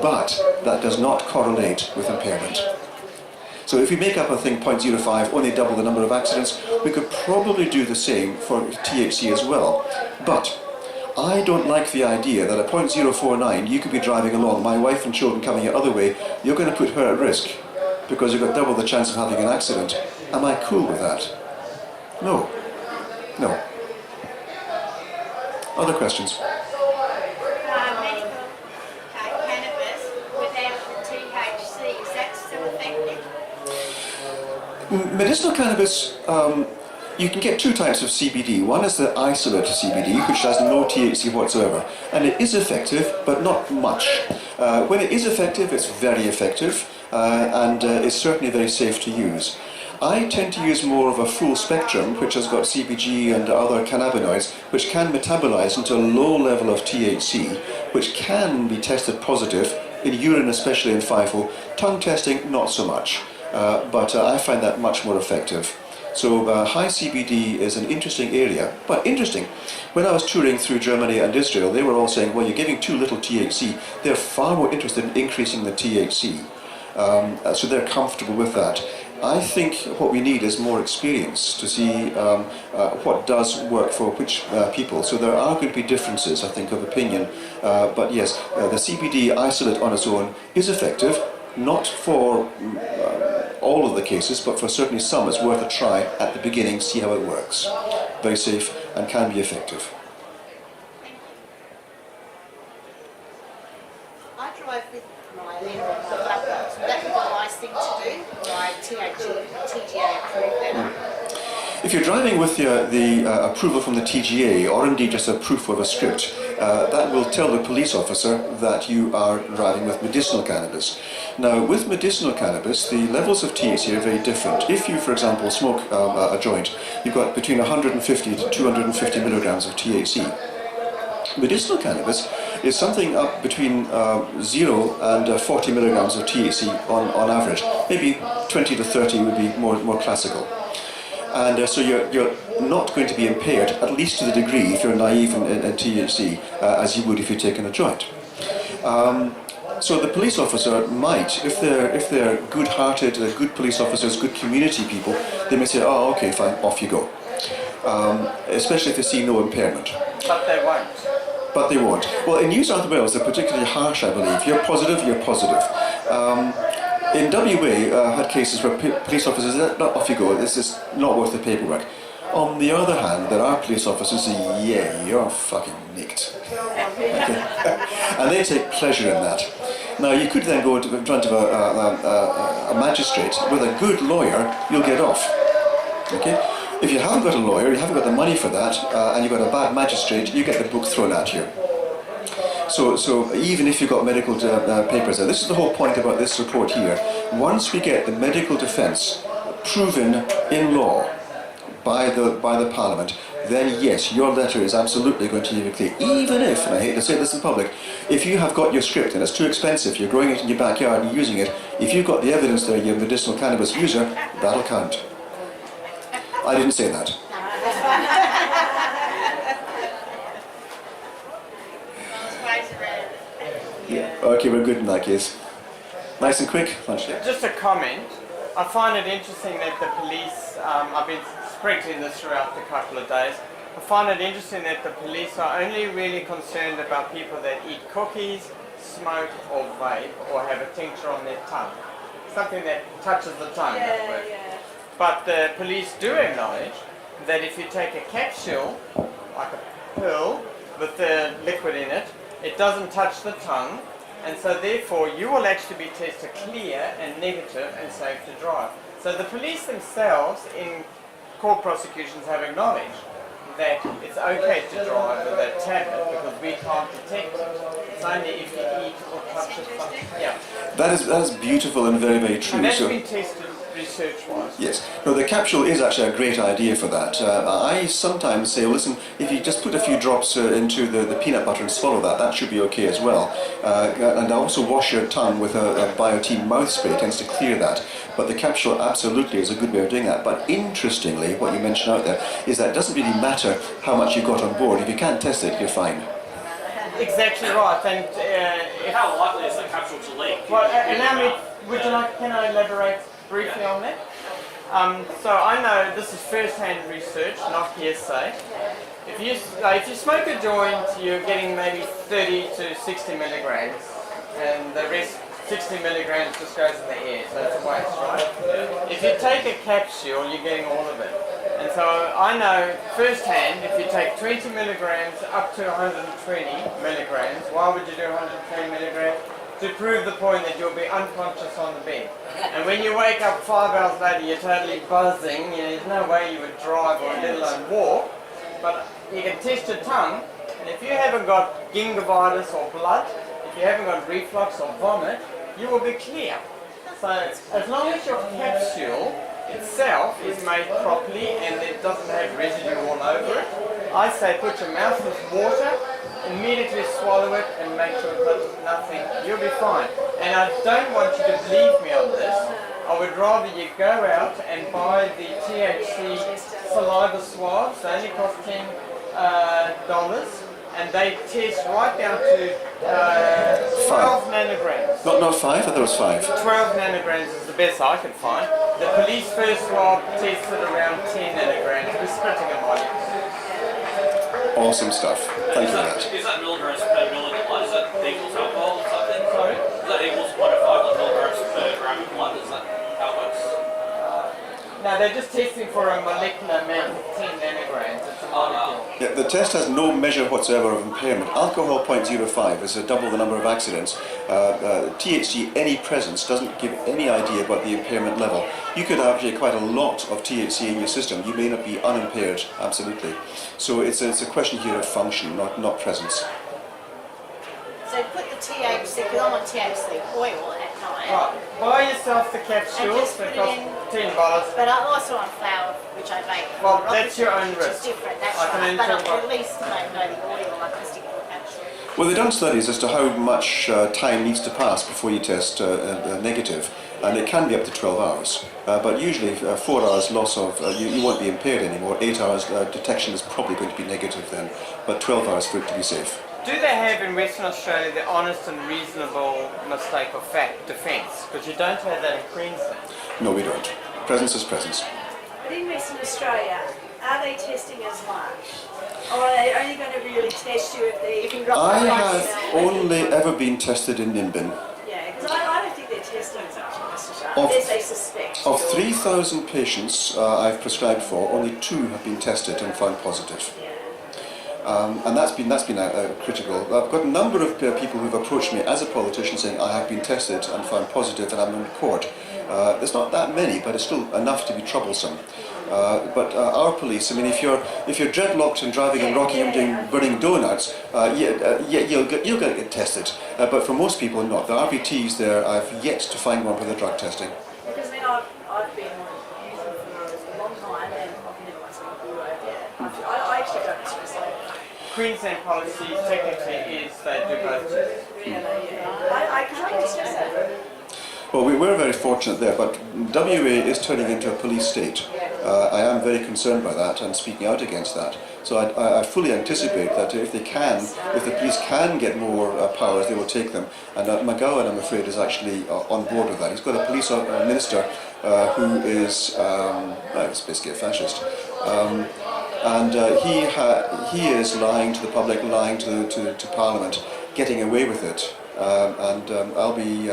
But that does not correlate with impairment. So if we make up a thing 0.05, only double the number of accidents, we could probably do the same for THC as well. But I don't like the idea that at 0.049 you could be driving along, my wife and children coming the other way, you're going to put her at risk because you've got double the chance of having an accident. Am I cool with that? No. No. Other questions? Medicinal cannabis, you can get 2 types of CBD. One is the isolate CBD, which has no THC whatsoever. And it is effective, but not much. When it is effective, it's very effective, and it's certainly very safe to use. I tend to use more of a full spectrum, which has got CBG and other cannabinoids, which can metabolize into a low level of THC, which can be tested positive, in urine especially in FIFO. Tongue testing, not so much. But I find that much more effective. So high CBD is an interesting area, but interesting. When I was touring through Germany and Israel, they were all saying, well, you're giving too little THC. They're far more interested in increasing the THC. So they're comfortable with that. I think what we need is more experience to see what does work for which people. So there are going to be differences, I think, of opinion. But yes, the CBD isolate on its own is effective, not for all of the cases, but for certainly some it's worth a try at the beginning, see how it works. Very safe and can be effective. TGA approved them. If you're driving with the approval from the TGA, or indeed just a proof of a script, that will tell the police officer that you are driving with medicinal cannabis. Now, with medicinal cannabis, the levels of THC are very different. If you, for example, smoke a joint, you've got between 150 to 250 milligrams of THC. Medicinal cannabis is something up between 0 and 40 milligrams of THC on average. Maybe 20 to 30 would be more classical. And so you're not going to be impaired, at least to the degree, if you're naive in THC, as you would if you'd taken a joint. So the police officer might, if they're good-hearted, good police officers, good community people, they may say, oh, okay, fine, off you go. Especially if they see no impairment. But they won't. But they won't. Well, in New South Wales, they're particularly harsh, I believe. You're positive, you're positive. In WA, I had cases where police officers said, no, off you go, this is not worth the paperwork. On the other hand, there are police officers who say, yeah, you're fucking nicked. And they take pleasure in that. Now, you could then go in front of a magistrate. With a good lawyer, you'll get off. Okay? If you haven't got a lawyer, you haven't got the money for that, and you've got a bad magistrate, you get the book thrown at you. So even if you've got medical papers there, this is the whole point about this report here. Once we get the medical defence proven in law by the Parliament, then yes, your letter is absolutely going to be clear. Even if, and I hate to say this in public, if you have got your script and it's too expensive, you're growing it in your backyard and using it, if you've got the evidence there you're a medicinal cannabis user, that'll count. I didn't say that. Yeah. Okay, we're good in that case. Nice and quick. Just a comment. I find it interesting that the police, I've been sprinkling this throughout the couple of days, I find it interesting that the police are only really concerned about people that eat cookies, smoke or vape or have a tincture on their tongue. Something that touches the tongue. But the police do acknowledge that if you take a capsule, like a pill, with the liquid in it, it doesn't touch the tongue, and so therefore you will actually be tested clear and negative and safe to drive. So the police themselves in court prosecutions have acknowledged that it's okay to drive with that tablet because we can't detect it. It's only if you eat or touch it. Yeah. That is beautiful and very, very true. And that's been tested research-wise. Yes. No, the capsule is actually a great idea for that. I sometimes say, well, listen, if you just put a few drops into the peanut butter and swallow that should be okay as well. And also wash your tongue with a Biotin mouth spray. It tends to clear that. But the capsule absolutely is a good way of doing that. But interestingly, what you mentioned out there is that it doesn't really matter how much you've got on board. If you can't test it, you're fine. Exactly right. And how likely is the capsule to leak? Well, allow me. Can I elaborate briefly on that? So I know this is first-hand research, not hearsay. If you smoke a joint, you're getting maybe 30 to 60 milligrams, and the rest 60 milligrams just goes in the air, so it's a waste, right? If you take a capsule, you're getting all of it. And so I know firsthand, if you take 20 milligrams up to 120 milligrams, why would you do 120 milligrams? To prove the point that you'll be unconscious on the bed. And when you wake up 5 hours later, you're totally buzzing, there's no way you would drive or let alone walk, but you can test your tongue, and if you haven't got gingivitis or blood, if you haven't got reflux or vomit, you will be clear. So as long as your capsule itself is made properly and it doesn't have residue all over it, I say put your mouth with water, immediately swallow it and make sure it touches nothing. You'll be fine. And I don't want you to believe me on this. I would rather you go out and buy the THC saliva swabs. They only cost $10, and they test right down to 12 nanograms. Not 5? I thought it was 5. 12 nanograms is the best I could find. The police first swab tested around 10 nanograms. We're splitting a volume. Awesome stuff. Thank you for that. Is that milligrams per milliliter blood? Is that equals alcohol or something? Sorry? Is that equals 0.5 milligrams per gram of blood? Is that how it works? No, they're just testing for a molecular amount of 10 nanograms. It's a molecule. Yeah, the test has no measure whatsoever of impairment. Alcohol 0.05 is double the number of accidents. THC, any presence, doesn't give any idea about the impairment level. You could have actually quite a lot of THC in your system. You may not be unimpaired, absolutely. So it's a question here of function, not presence. So put the THC, because I'm on THC oil at night. Right, buy yourself the capsules, just they put it cost in. $10. But I'm also on flour, which I make. Well, from that's your own which risk. is different, that's I can right. But enter at least I know the oil, I can stick it in the capsule. Well, they've done studies as to how much time needs to pass before you test negative, and it can be up to 12 hours. But usually 4 hours loss of, you won't be impaired anymore. 8 hours detection is probably going to be negative then, but 12 hours for it to be safe. Do they have in Western Australia the honest and reasonable mistake of fact defence? Because you don't have that in Queensland. No, we don't. Presence is presence. But in Western Australia, are they testing as much? Or are they only going to really test you if they... I have only ever been tested in Nimbin. Yeah, because I don't think they're testing as much in Western Australia, unless they suspect. Of 3,000 patients I've prescribed for, only 2 have been tested and found positive. And that's been critical. I've got a number of people who've approached me as a politician saying I have been tested and found positive and I'm in court. There's not that many, but it's still enough to be troublesome. But our police, I mean, if you're dreadlocked and driving and rocking and doing burning donuts, you'll get tested. But for most people, not. The RPTs there, I've yet to find one for the drug testing. Because then I've been using for a long time and I've never once been bureau. Yeah, I actually don't know. Queensland policy technically is they do both tests. Really, yeah. I can't understand that. Well, we were very fortunate there, but WA is turning into a police state. I am very concerned by that and speaking out against that. So I fully anticipate that if the police can get more powers, they will take them. And McGowan, I'm afraid, is actually on board with that. He's got a police minister who is it's basically a fascist. And he is lying to the public, lying to Parliament, getting away with it. I'll be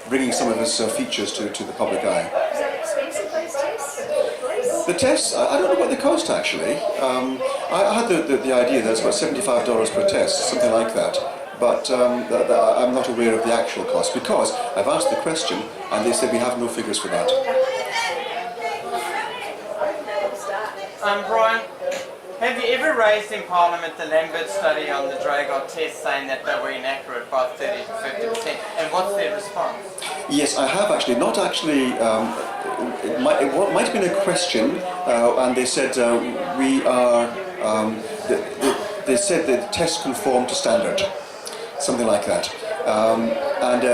bringing some of his features to the public eye. Is that expensive, those tests? The tests, I don't know what they cost actually. I had the idea that it's about $75 per test, something like that. But I'm not aware of the actual cost because I've asked the question and they said we have no figures for that. Brian, have you ever raised in Parliament the Lambert study on the Dragot test saying that they were inaccurate by 30 to 50%? And what's their response? Yes, I have actually. Not actually. It might have been a question, and they said we are. They said the test conform to standard, something like that.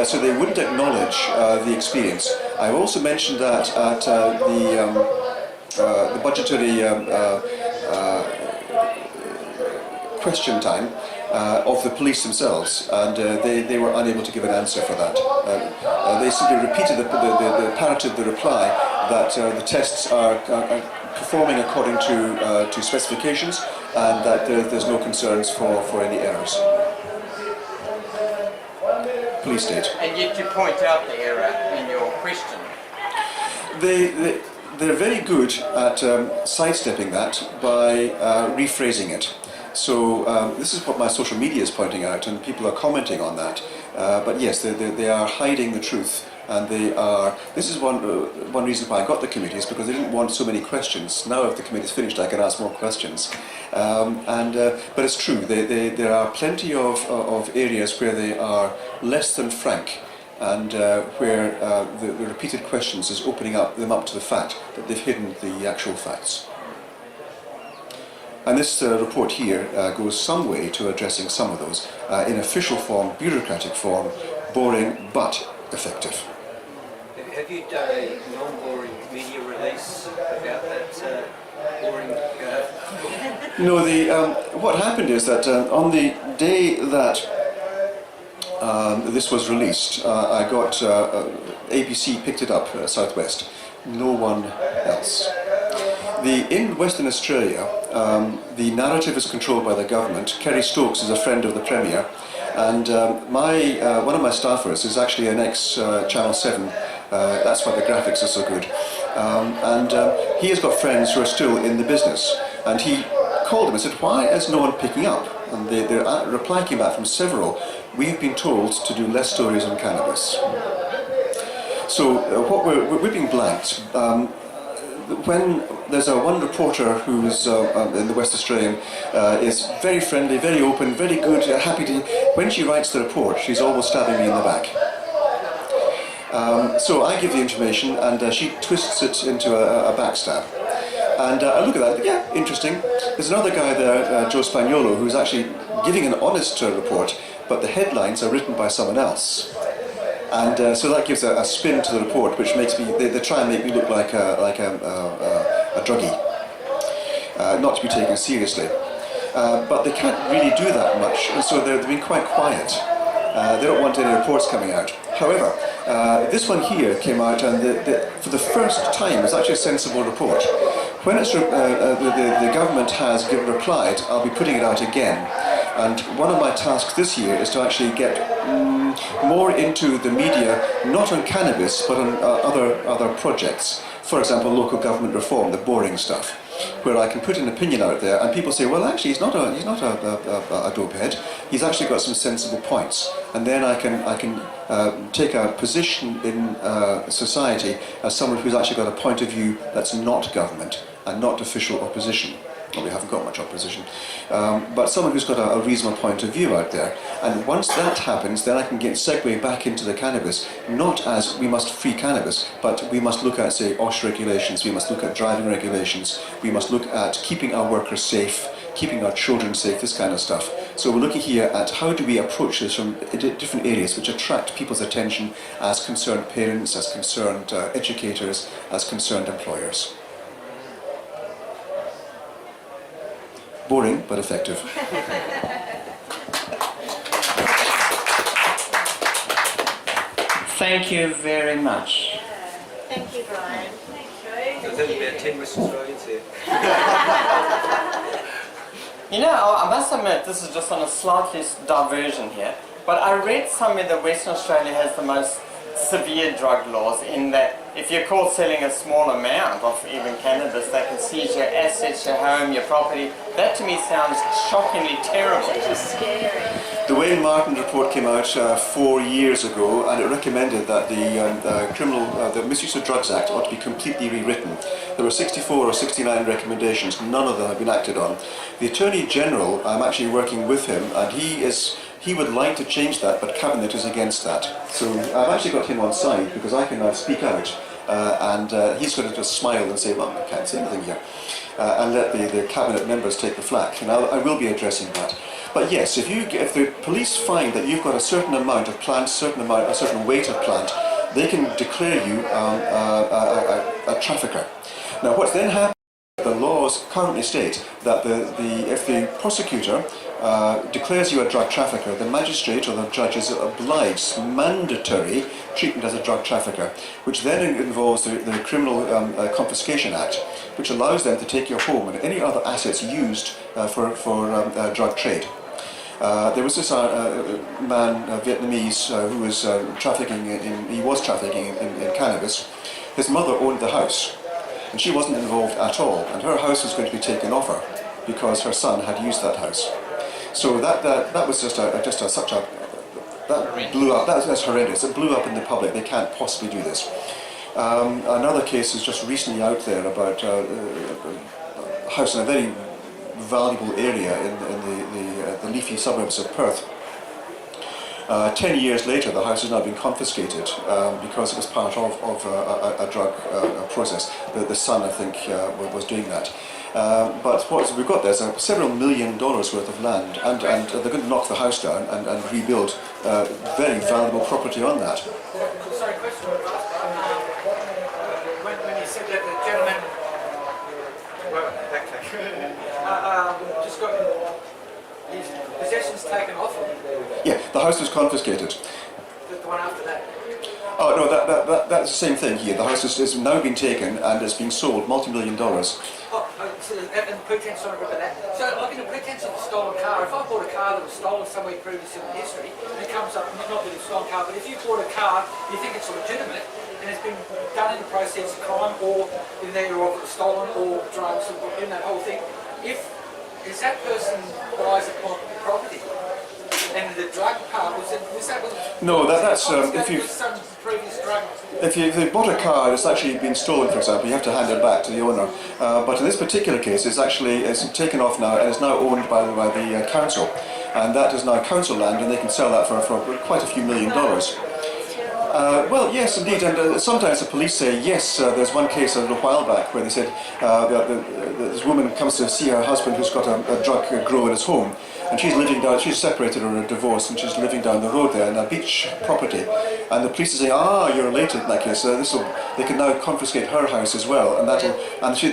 So they wouldn't acknowledge the experience. I've also mentioned that at the budgetary question time of the police themselves, and they were unable to give an answer for that. They simply repeated parroted the reply that the tests are performing according to specifications and that there's no concerns for any errors. Police state. And yet you point out the error in your question. They're very good at sidestepping that by rephrasing it. So this is what my social media is pointing out, and people are commenting on that. But yes, they are hiding the truth, and they are. This is one reason why I got the committee, is because they didn't want so many questions. Now, if the committee's finished, I can ask more questions. But it's true. There are plenty of areas where they are less than frank, and where the repeated questions is opening them up to the fact that they've hidden the actual facts. And this report here goes some way to addressing some of those in official form, bureaucratic form, boring but effective. Have you done a non-boring media release about that boring? No, what happened is that on the day that this was released, I got ABC picked it up, Southwest. No one else. In Western Australia, the narrative is controlled by the government. Kerry Stokes is a friend of the Premier, and one of my staffers is actually an ex-Channel 7. That's why the graphics are so good. He has got friends who are still in the business. And he called them and said, why is no one picking up? And the reply came back from several, we've been told to do less stories on cannabis. So we're being blanked. When there's one reporter who's in the West Australian, is very friendly, very open, very good, happy to... When she writes the report, she's almost stabbing me in the back. So I give the information and she twists it into a backstab. And I look at that, yeah, interesting. There's another guy there, Joe Spagnolo, who's actually giving an honest report, but the headlines are written by someone else. And so that gives a spin to the report, which makes me, they try and make me look like a druggie, not to be taken seriously. But they can't really do that much, and so they've been quite quiet. They don't want any reports coming out. However, this one here came out, and for the first time, it's actually a sensible report. When it's, the government has replied, I'll be putting it out again. And one of my tasks this year is to actually get more into the media, not on cannabis, but on other projects. For example, local government reform, the boring stuff, where I can put an opinion out there, and people say, well, actually, he's not a dope head. He's actually got some sensible points, and then I can take a position in society as someone who's actually got a point of view that's not government and not official opposition. Well, we haven't got much opposition, but someone who's got a reasonable point of view out there. And once that happens, then I can segue back into the cannabis, not as we must free cannabis, but we must look at, say, OSH regulations, we must look at driving regulations, we must look at keeping our workers safe, keeping our children safe, this kind of stuff. So we're looking here at how do we approach this from different areas which attract people's attention as concerned parents, as concerned educators, as concerned employers. Boring, but effective. Thank you very much. Thank you, Brian. There's only about 10 West Australians here. You know, I must admit, this is just on a slightly diversion here, but I read somewhere that Western Australia has the most severe drug laws in that if you're caught selling a small amount of even cannabis, they can seize your assets, your home, your property. That to me sounds shockingly terrible. It's scary. The Wayne Martin report came out 4 years ago, and it recommended that the Misuse of Drugs Act ought to be completely rewritten. There were 64 or 69 recommendations, none of them have been acted on. The Attorney General, I'm actually working with him, and he would like to change that, but Cabinet is against that. So I've actually got him on side because I can now speak out, and he's going to just smile and say, well, I can't say anything here, and let the Cabinet members take the flak. And I will be addressing that. But yes, if the police find that you've got a certain amount of plant, a certain weight of plant, they can declare you a trafficker. Now, what's then happened? The laws currently state that if the prosecutor declares you a drug trafficker, the magistrate or the judge is obliged, mandatory treatment as a drug trafficker, which then involves the Criminal Confiscation Act, which allows them to take your home and any other assets used for drug trade. There was this man, Vietnamese, who was trafficking in cannabis. His mother owned the house, and she wasn't involved at all, and her house was going to be taken off her because her son had used that house. So that was that blew up. That's horrendous. It blew up in the public. They can't possibly do this. Another case is just recently out there about a house in a very valuable area in the leafy suburbs of Perth. 10 years later, the house has now been confiscated because it was part of a drug process. The son, I think, was doing that. But what we've got there is several $1 million worth of land, and they're going to knock the house down and rebuild very valuable property on that. Sorry, question. When you said that the gentleman, just got his possessions taken off him. Yeah, the house was confiscated. The one after that. Oh no, that's the same thing here. The house has now been taken and it's being sold, multi-million dollars. So in pretense, sorry about that. So like in the pretense of a stolen car, if I bought a car that was stolen somewhere previously in history, and it comes up, not that it's a stolen car, but if you bought a car, you think it's legitimate, and it's been done in the process of crime, or in there of stolen, or drugs, or that whole thing, if that person buys a property, and the drug part was that No, that's if you some previous drug. If they bought a car that's actually been stolen, for example, you have to hand it back to the owner. But in this particular case, it's taken off now and is now owned by the council, and that is now council land, and they can sell that for quite a few $1 million. Well, yes, indeed, and sometimes the police say yes. There's one case a little while back where they said this woman comes to see her husband who's got a drug grow in his home, and she's separated or divorced, and she's living down the road there in a beach property, and the police are saying, you're related in that case, they can now confiscate her house as well, and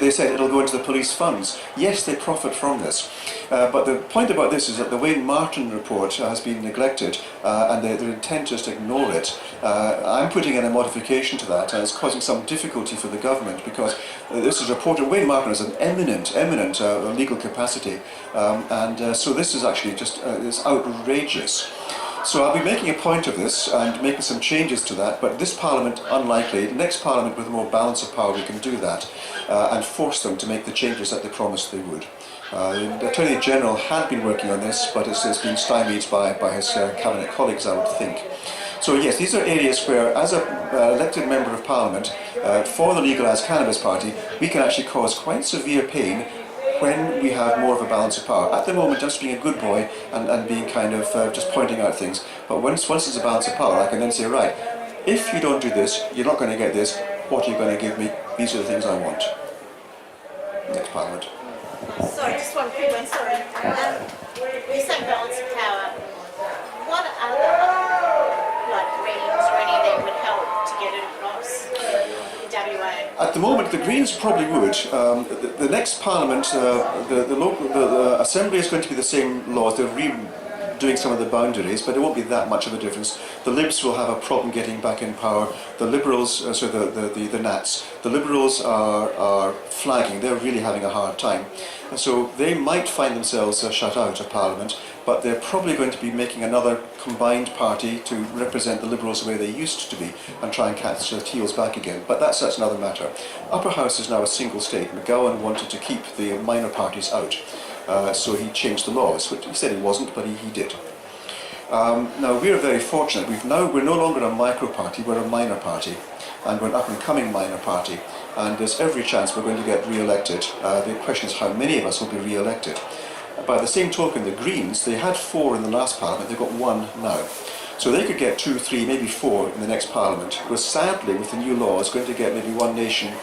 they said it'll go into the police funds. Yes, they profit from this, but the point about this is that the Wayne Martin report has been neglected, and their intent is to ignore it. I'm putting in a modification to that, and it's causing some difficulty for the government, because this is reported, Wayne Martin is an eminent legal capacity, and so this is actually just it's outrageous. So I'll be making a point of this and making some changes to that, but this Parliament, unlikely. The next Parliament with more balance of power, we can do that and force them to make the changes that they promised they would. The Attorney General had been working on this, but it's been stymied by his cabinet colleagues, I would think. So yes, these are areas where, as an elected member of Parliament, for the Legalise Cannabis Party, we can actually cause quite severe pain when we have more of a balance of power. At the moment, just being a good boy and being kind of just pointing out things. But once there's a balance of power, I can then say, right, if you don't do this, you're not going to get this. What are you going to give me? These are the things I want. Next Parliament. Sorry, just one quick one, sorry. You said balance of power. What other, like Greens or any of them would help to get it across in WA? At the moment, the Greens probably would. The next Parliament, the Assembly is going to be the same laws. They're redoing some of the boundaries, but it won't be that much of a difference. The Libs will have a problem getting back in power. The Liberals, the Nats, the Liberals are flagging. They're really having a hard time. So they might find themselves shut out of Parliament, but they're probably going to be making another combined party to represent the Liberals the way they used to be and try and catch their heels back again. But that's another matter. Upper House is now a single state. McGowan wanted to keep the minor parties out, so he changed the laws, which he said he wasn't, but he did. Now we're very fortunate. We're no longer a micro party, we're a minor party, and we're an up-and-coming minor party, and there's every chance we're going to get re-elected. The question is how many of us will be re-elected. By the same token, the Greens, they had 4 in the last Parliament, they've got 1 now. So they could get 2, 3, maybe 4 in the next Parliament. We're sadly, with the new laws, going to get maybe One Nation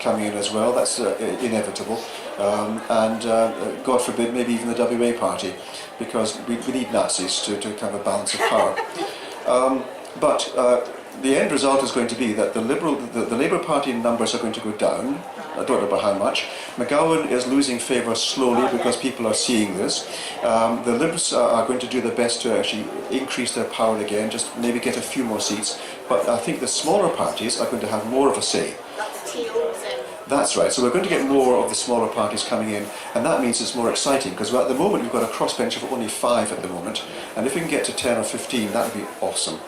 coming in as well. That's inevitable. And God forbid, maybe even the WA party, because we need Nazis to have a balance of power. But the end result is going to be that the Labour Party numbers are going to go down. I don't know about how much. McGowan is losing favour slowly because people are seeing this. The Libs are going to do their best to actually increase their power again, just maybe get a few more seats. But I think the smaller parties are going to have more of a say. That's right, so we're going to get more of the smaller parties coming in, and that means it's more exciting, because at the moment we've got a crossbench of only 5 at the moment, and if we can get to 10 or 15, that would be awesome.